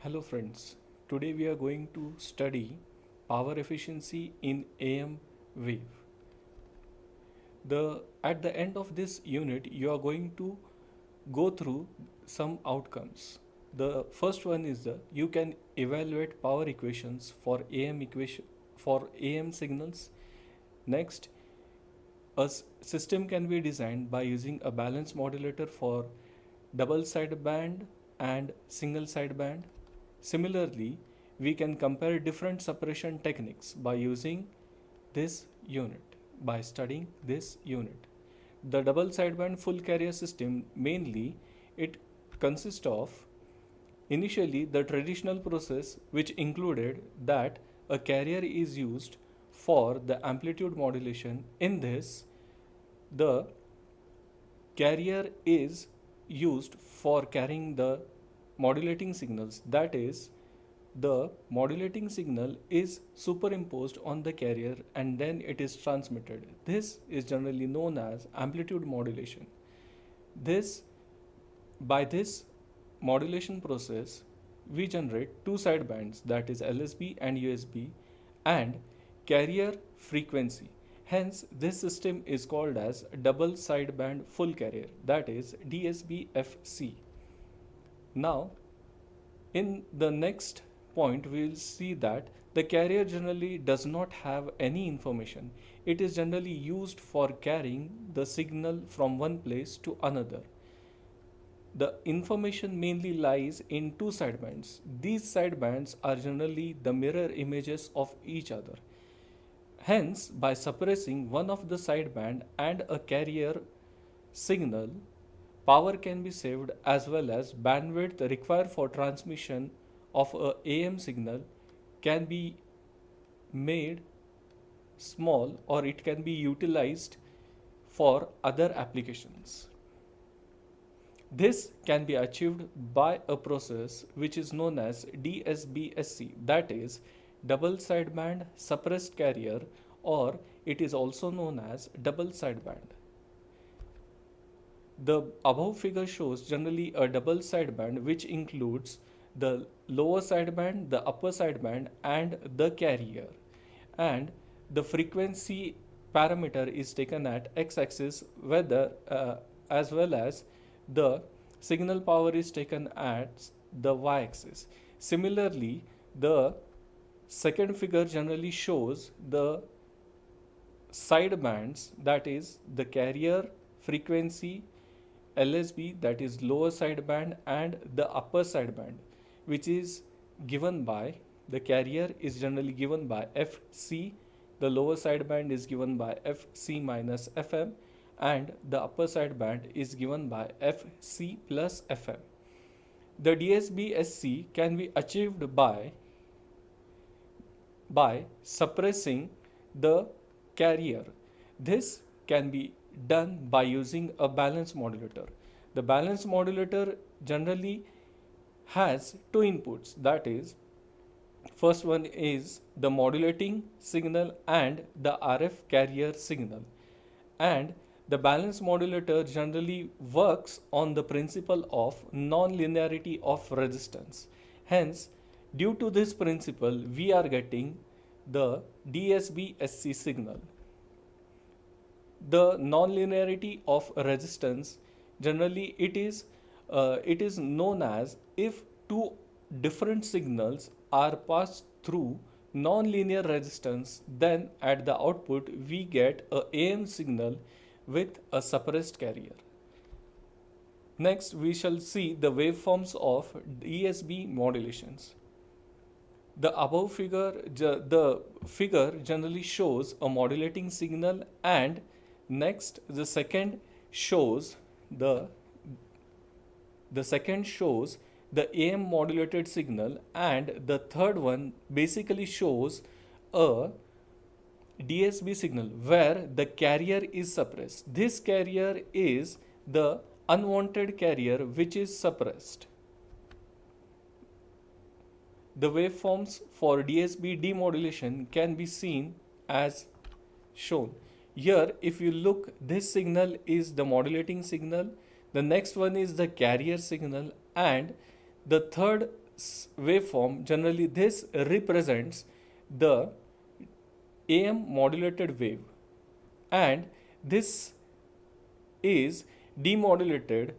Hello friends, today we are going to study power efficiency in AM wave. At the end of this unit you are going to go through some outcomes. The first one is you can evaluate power equations for AM signals. Next, system can be designed by using a balance modulator for double sideband and single sideband. Similarly, we can compare different suppression techniques by using this unit, by studying this unit. The double sideband full carrier system mainly it consists of initially the traditional process which included that a carrier is used for the amplitude modulation. In this, the carrier is used for carrying the modulating signals, that is, the modulating signal is superimposed on the carrier and then it is transmitted. This is generally known as amplitude modulation. This By this modulation process, we generate two sidebands, that is LSB and USB, and carrier frequency. Hence, this system is called as double sideband full carrier, that is DSBFC. Now, in the next point, we will see that the carrier generally does not have any information. It is generally used for carrying the signal from one place to another. The information mainly lies in two sidebands. These sidebands are generally the mirror images of each other. Hence, by suppressing one of the sideband and a carrier signal, power can be saved as well as bandwidth required for transmission of a AM signal can be made small, or it can be utilized for other applications. This can be achieved by a process which is known as DSBSC, that is double sideband suppressed carrier, or it is also known as double sideband. The above figure shows generally a double sideband which includes the lower sideband, the upper sideband, and the carrier. And the frequency parameter is taken at x-axis, as well as the signal power is taken at the y-axis. Similarly, the second figure generally shows the sidebands, that is the carrier frequency, LSB, that is lower sideband, and the upper sideband, which is given by the carrier is generally given by FC, the lower sideband is given by FC minus FM, and the upper sideband is given by FC plus FM. The DSBSC can be achieved by suppressing the carrier. This can be done by using a balance modulator. The balance modulator generally has two inputs, that is, first one is the modulating signal and the RF carrier signal, and the balance modulator generally works on the principle of non-linearity of resistance. Hence, due to this principle, we are getting the DSBSC signal. The non-linearity of resistance generally it is known as if two different signals are passed through non-linear resistance, then at the output we get a AM signal with a suppressed carrier. Next, we shall see the waveforms of DSB modulations. The above figure, the figure generally shows a modulating signal, and next the second shows the AM modulated signal, and the third one basically shows a DSB signal where the carrier is suppressed. This carrier is the unwanted carrier which is suppressed. The waveforms for DSB demodulation can be seen as shown. Here, if you look, this signal is the modulating signal, the next one is the carrier signal, and the third waveform, generally this represents the AM modulated wave, and this is demodulated,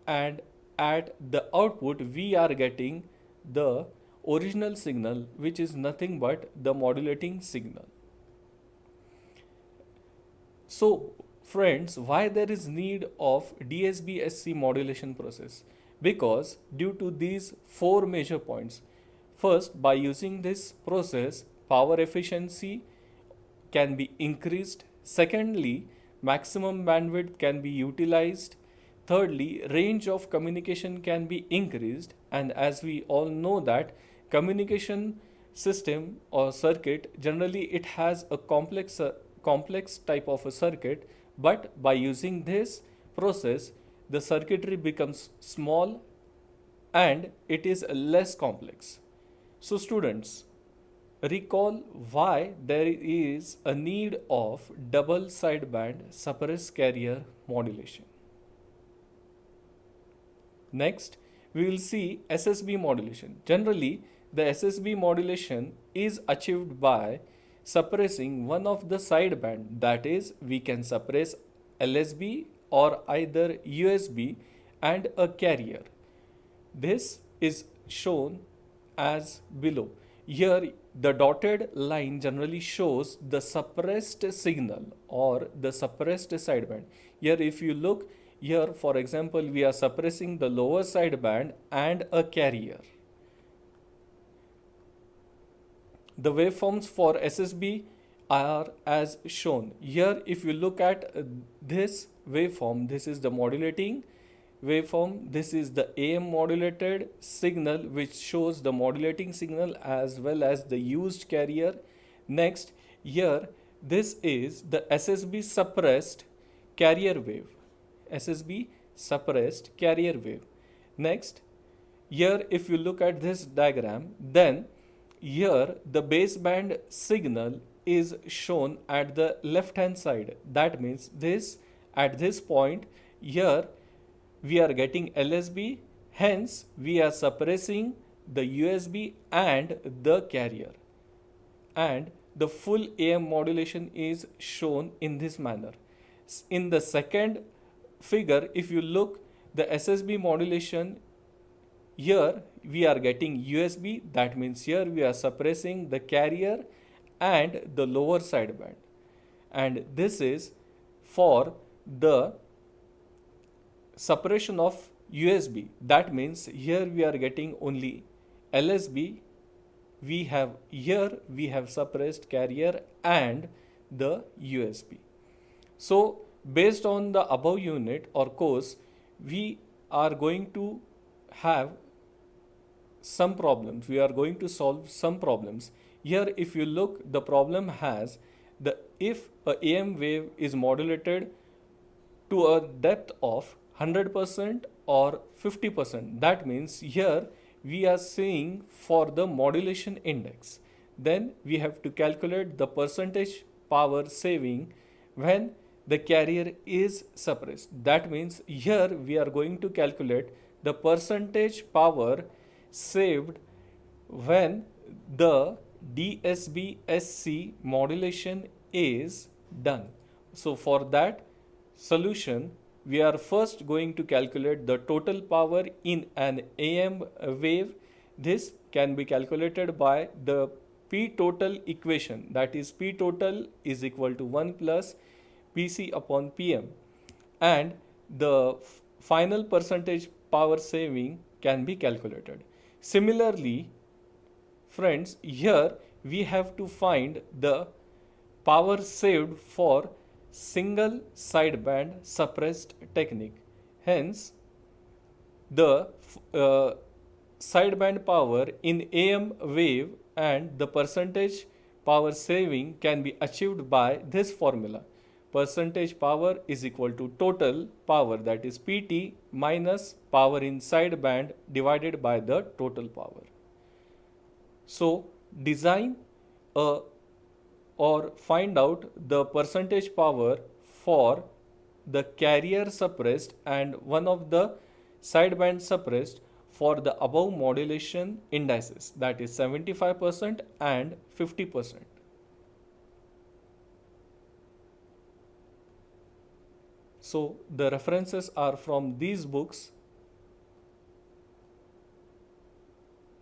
and at the output we are getting the original signal, which is nothing but the modulating signal. So friends, why there is need of DSBSC modulation process? Because due to these four major points. First, by using this process, power efficiency can be increased. Secondly, maximum bandwidth can be utilized. Thirdly, range of communication can be increased, and as we all know that communication system or circuit, generally it has a complex type of a circuit, but by using this process the circuitry becomes small and it is less complex. So students, recall why there is a need of double sideband suppressed carrier modulation. Next, we will see SSB modulation. Generally, the SSB modulation is achieved by suppressing one of the sideband, that is, we can suppress LSB or either USB and a carrier. This is shown as below. Here the dotted line generally shows the suppressed signal or the suppressed sideband. Here if you look, here for example we are suppressing the lower sideband and a carrier. The waveforms for SSB are as shown. Here if you look at this waveform, this is the modulating waveform, this is the AM modulated signal which shows the modulating signal as well as the used carrier. Next, here this is the SSB suppressed carrier wave. SSB suppressed carrier wave. Next, here if you look at this diagram, then here the baseband signal is shown at the left hand side. That means this, at this point here we are getting LSB, hence we are suppressing the USB and the carrier, and the full AM modulation is shown in this manner. In the second figure, if you look, the SSB modulation, here we are getting USB, that means here we are suppressing the carrier and the lower sideband, and this is for the suppression of USB. That means here we are getting only LSB, we have suppressed carrier and the USB. So based on the above unit or course, we are going to have some problems. We are going to solve some problems. Here if you look, the problem has the if a AM wave is modulated to a depth of 100% or 50%, that means here we are seeing for the modulation index, then we have to calculate the percentage power saving when the carrier is suppressed. That means here we are going to calculate the percentage power saved when the DSBSC modulation is done. So for that solution, we are first going to calculate the total power in an AM wave. This can be calculated by the P total equation, that is P total is equal to 1 plus PC upon PM, and the final percentage power saving can be calculated. Similarly, friends, here we have to find the power saved for single sideband suppressed technique. Hence, the sideband power in AM wave and the percentage power saving can be achieved by this formula. Percentage power is equal to total power, that is PT, minus power in sideband divided by the total power. So design or find out the percentage power for the carrier suppressed and one of the sideband suppressed for the above modulation indices, that is 75% and 50%. So the references are from these books.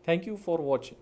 Thank you for watching.